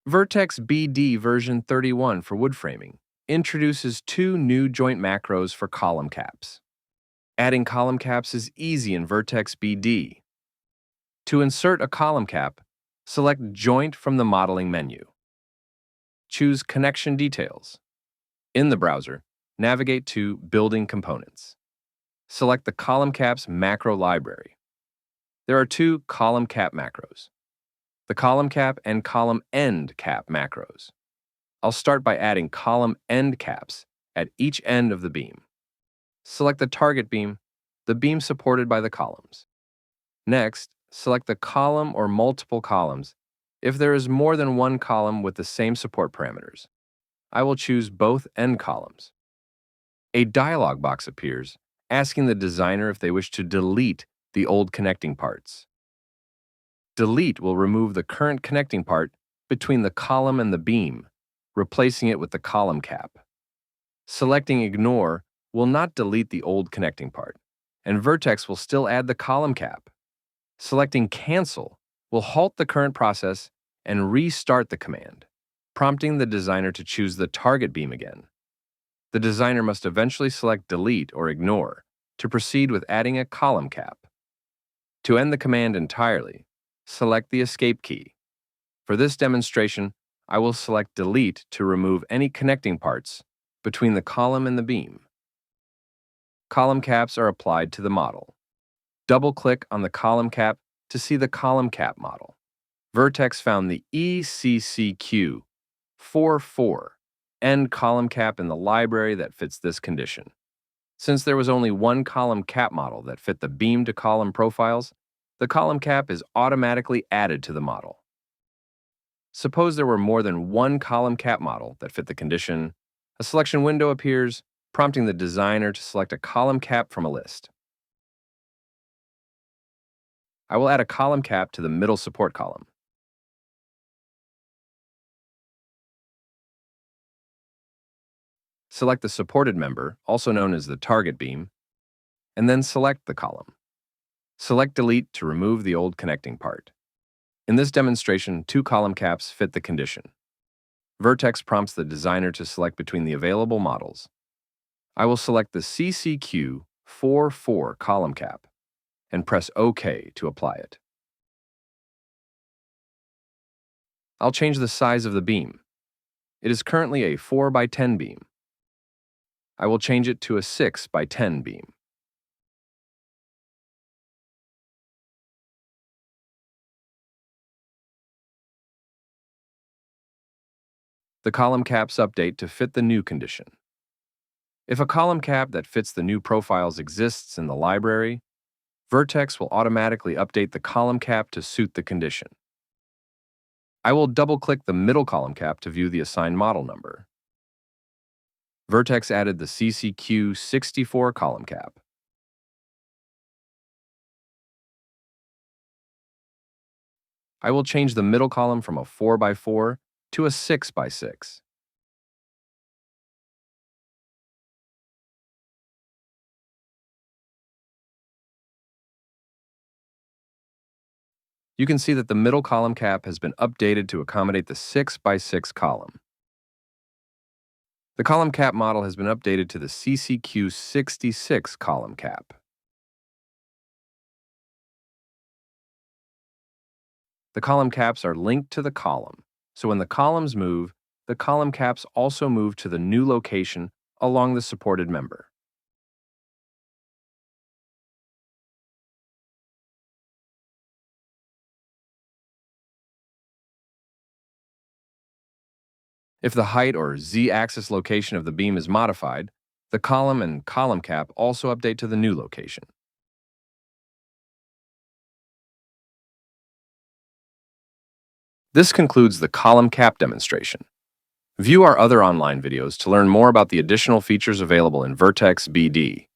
Vertex BD version 31 for wood framing introduces two new joint macros for column caps. Adding column caps is easy in Vertex BD. To insert a column cap, select Joint from the modeling menu. Choose Connection Details. In the browser, navigate to Building Components. Select the column caps macro library. There are two column cap macros, the column cap and column end cap macros. I'll start by adding column end caps at each end of the beam. Select the target beam, the beam supported by the columns. Next, select the column or multiple columns if there is more than one column with the same support parameters. I will choose both end columns. A dialog box appears asking the designer if they wish to delete the old connecting parts. Delete will remove the current connecting part between the column and the beam, replacing it with the column cap. Selecting Ignore will not delete the old connecting part, and Vertex will still add the column cap. Selecting Cancel will halt the current process and restart the command, prompting the designer to choose the target beam again. The designer must eventually select Delete or Ignore to proceed with adding a column cap. To end the command entirely, select the Escape key. For this demonstration, I will select Delete to remove any connecting parts between the column and the beam. Column caps are applied to the model. Double-click on the column cap to see the column cap model. Vertex found the ECCQ44 end column cap in the library that fits this condition. Since there was only one column cap model that fit the beam-to-column profiles, the column cap is automatically added to the model. Suppose there were more than one column cap model that fit the condition. A selection window appears, prompting the designer to select a column cap from a list. I will add a column cap to the middle support column. Select the supported member, also known as the target beam, and then select the column. Select Delete to remove the old connecting part. In this demonstration, two column caps fit the condition. Vertex prompts the designer to select between the available models. I will select the CCQ44 column cap and press OK to apply it. I'll change the size of the beam. It is currently a 4 by 10 beam. I will change it to a 6 by 10 beam. The column caps update to fit the new condition. If a column cap that fits the new profiles exists in the library, Vertex will automatically update the column cap to suit the condition. I will double-click the middle column cap to view the assigned model number. Vertex added the CCQ64 column cap. I will change the middle column from a 4 by 4 to a 6 by 6. You can see that the middle column cap has been updated to accommodate the 6 by 6 column. The column cap model has been updated to the CCQ66 column cap. The column caps are linked to the column, so when the columns move, the column caps also move to the new location along the supported member. If the height or z-axis location of the beam is modified, the column and column cap also update to the new location. This concludes the column cap demonstration. View our other online videos to learn more about the additional features available in Vertex BD.